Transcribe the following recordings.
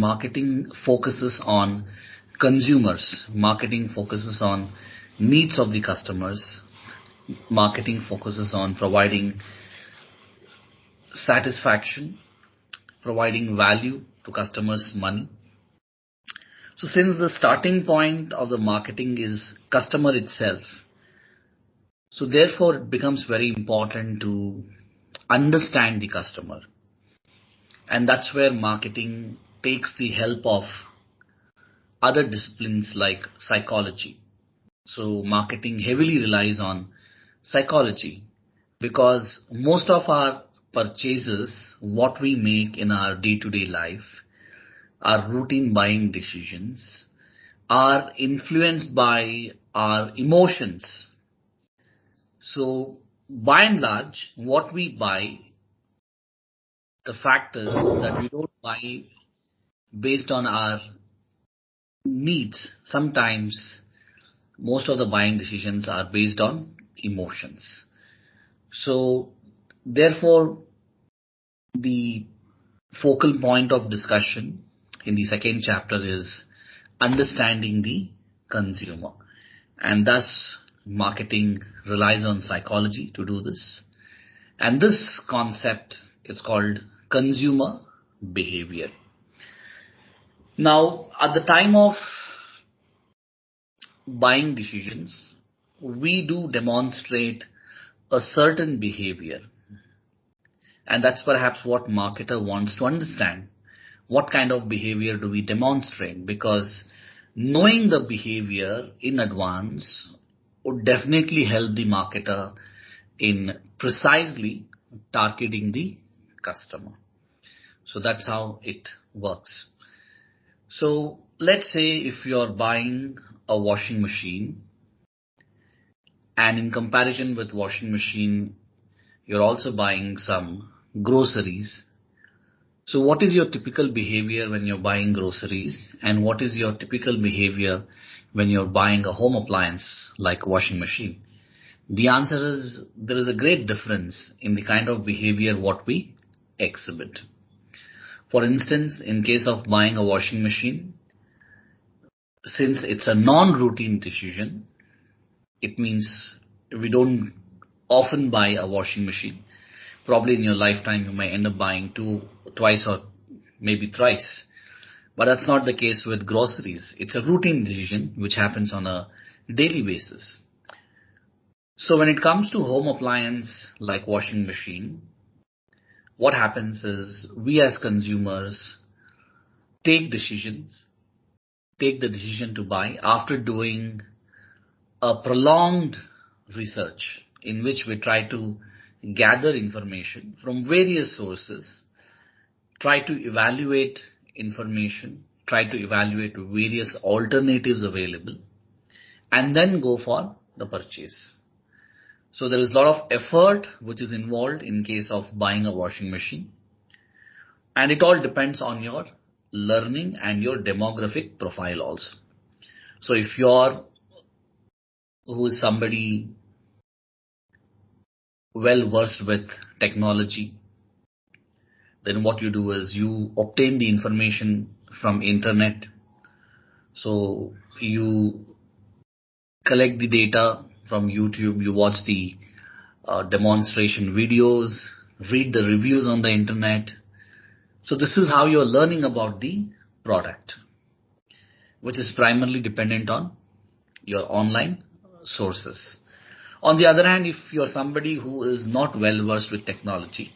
Marketing focuses on consumers. Marketing focuses on needs of the customers. Marketing focuses on providing satisfaction, providing value to customers' money. So since the starting point of the marketing is customer itself, so therefore it becomes very important to understand the customer. And that's where marketing takes the help of other disciplines like psychology. So marketing heavily relies on psychology because most of our purchases, what we make in our day-to-day life, our routine buying decisions, are influenced by our emotions. So by and large, what we buy, the fact is that we don't buy based on our needs. Sometimes most of the buying decisions are based on emotions. So therefore, the focal point of discussion in the second chapter is understanding the consumer. And thus, marketing relies on psychology to do this. And this concept is called consumer behavior. Now, at the time of buying decisions, we do demonstrate a certain behavior. And that's perhaps what marketer wants to understand. What kind of behavior do we demonstrate? Because knowing the behavior in advance would definitely help the marketer in precisely targeting the customer. So that's how it works. So let's say if you're buying a washing machine, and in comparison with washing machine, you're also buying some groceries. So what is your typical behavior when you're buying groceries, and what is your typical behavior when you're buying a home appliance like washing machine? The answer is there is a great difference in the kind of behavior what we exhibit. For instance, in case of buying a washing machine, since it's a non-routine decision, it means we don't often buy a washing machine. Probably in your lifetime you may end up buying twice or maybe thrice. But that's not the case with groceries. It's a routine decision which happens on a daily basis. So when it comes to home appliance like washing machine, what happens is we as consumers take the decision to buy after doing a prolonged research in which we try to gather information from various sources, try to evaluate information, try to evaluate various alternatives available, and then go for the purchase. So there is a lot of effort which is involved in case of buying a washing machine. And it all depends on your learning and your demographic profile also. So if who is somebody well versed with technology, then what you do is you obtain the information from internet. So you collect the data from YouTube, you watch the demonstration videos, read the reviews on the internet. So this is how you're learning about the product, which is primarily dependent on your online sources. On the other hand, if you're somebody who is not well versed with technology,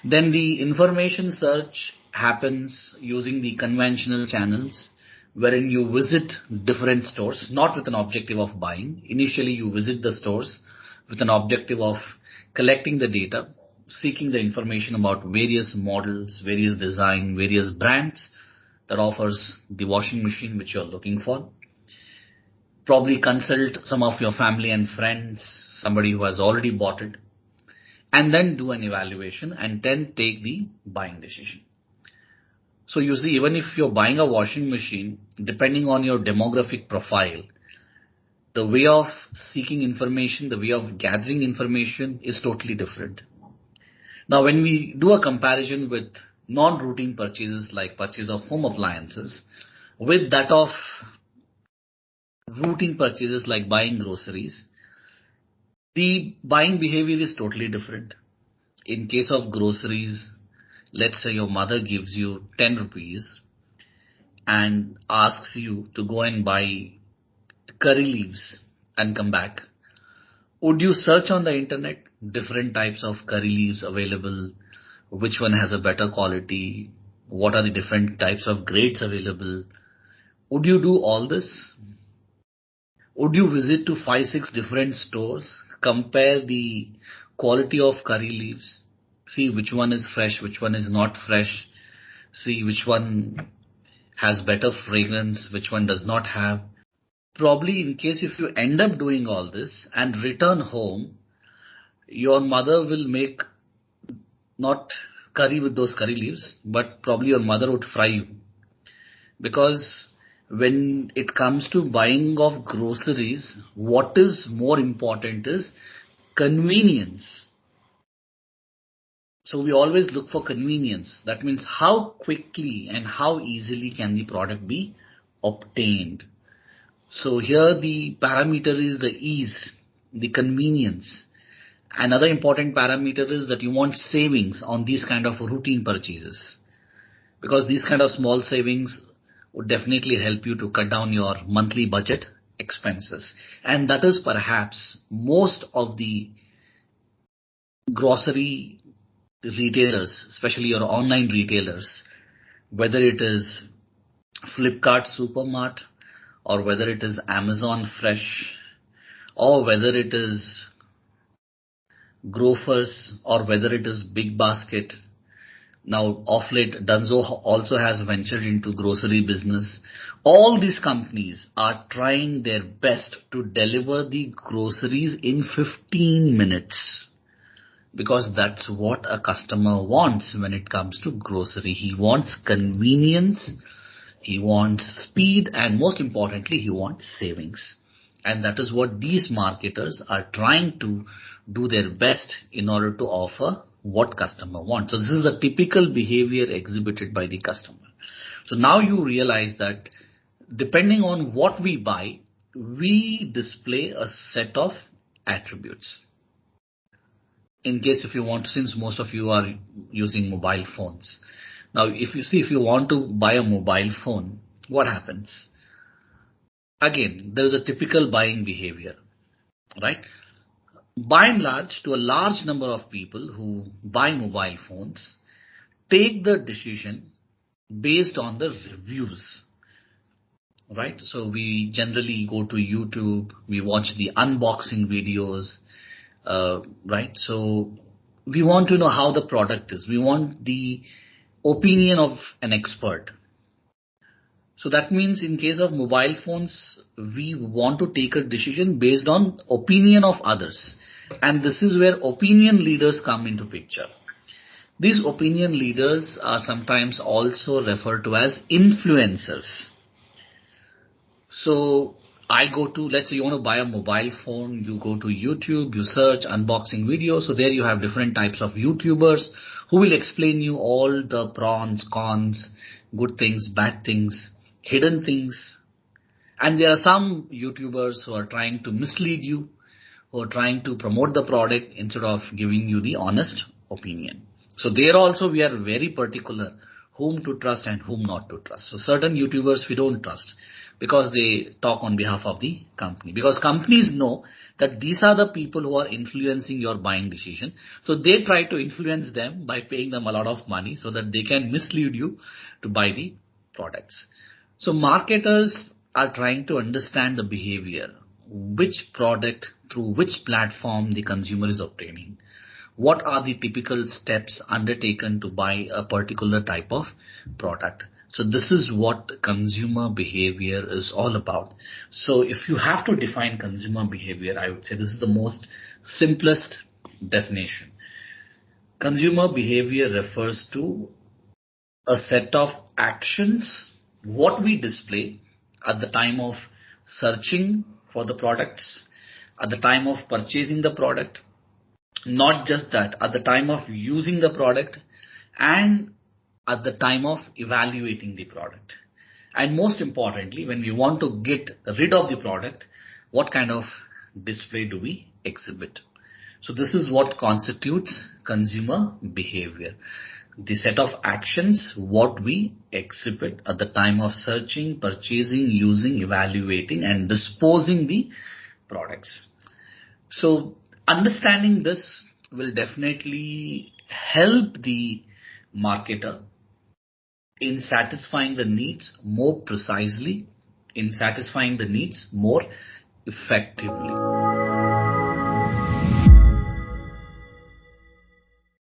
then the information search happens using the conventional channels wherein you visit different stores, not with an objective of buying. Initially, you visit the stores with an objective of collecting the data, seeking the information about various models, various design, various brands that offers the washing machine which you're looking for. Probably consult some of your family and friends, somebody who has already bought it, and then do an evaluation and then take the buying decision. So you see, even if you're buying a washing machine, depending on your demographic profile, the way of seeking information, the way of gathering information is totally different. Now, when we do a comparison with non-routine purchases like purchase of home appliances with that of routine purchases like buying groceries, the buying behavior is totally different. In case of groceries, let's say your mother gives you 10 rupees and asks you to go and buy curry leaves and come back. Would you search on the internet different types of curry leaves available? Which one has a better quality? What are the different types of grades available? Would you do all this? Would you visit to 5, 6 different stores, compare the quality of curry leaves, see which one is fresh, which one is not fresh, see which one has better fragrance, which one does not have? Probably in case if you end up doing all this and return home, your mother will make not curry with those curry leaves, but probably your mother would fry you. Because when it comes to buying of groceries, what is more important is convenience. So we always look for convenience. That means how quickly and how easily can the product be obtained. So here the parameter is the ease, the convenience. Another important parameter is that you want savings on these kind of routine purchases, because these kind of small savings would definitely help you to cut down your monthly budget expenses. And that is perhaps most of the grocery retailers, especially your online retailers, whether it is Flipkart Supermart or whether it is Amazon Fresh or whether it is Grofers or whether it is Big Basket. Now, of late, Dunzo also has ventured into grocery business. All these companies are trying their best to deliver the groceries in 15 minutes. Because that's what a customer wants when it comes to grocery. He wants convenience, he wants speed, and most importantly, he wants savings. And that is what these marketers are trying to do their best in order to offer what customer wants. So this is the typical behavior exhibited by the customer. So now you realize that depending on what we buy, we display a set of attributes. In case if you want to, since most of you are using mobile phones. Now, if you want to buy a mobile phone, what happens? Again, there is a typical buying behavior, right? By and large, to a large number of people who buy mobile phones, take the decision based on the reviews, right? So we generally go to YouTube, we watch the unboxing videos, right? So we want to know how the product is. We want the opinion of an expert. So that means in case of mobile phones, we want to take a decision based on opinion of others. And this is where opinion leaders come into picture. These opinion leaders are sometimes also referred to as influencers. So I go to, let's say you want to buy a mobile phone, you go to YouTube, you search unboxing videos. So there you have different types of YouTubers who will explain you all the pros, cons, good things, bad things, hidden things. And there are some YouTubers who are trying to mislead you, who are trying to promote the product instead of giving you the honest opinion. So there also we are very particular whom to trust and whom not to trust. So certain YouTubers we don't trust because they talk on behalf of the company. Because companies know that these are the people who are influencing your buying decision. So they try to influence them by paying them a lot of money so that they can mislead you to buy the products. So marketers are trying to understand the behavior, which product through which platform the consumer is obtaining. What are the typical steps undertaken to buy a particular type of product? So this is what consumer behavior is all about. So if you have to define consumer behavior, I would say this is the most simplest definition. Consumer behavior refers to a set of actions, what we display at the time of searching for the products, at the time of purchasing the product, not just that, at the time of using the product, and at the time of evaluating the product. And most importantly, when we want to get rid of the product, what kind of display do we exhibit? So this is what constitutes consumer behavior. The set of actions, what we exhibit at the time of searching, purchasing, using, evaluating, and disposing the products. So understanding this will definitely help the marketer in satisfying the needs more precisely, in satisfying the needs more effectively.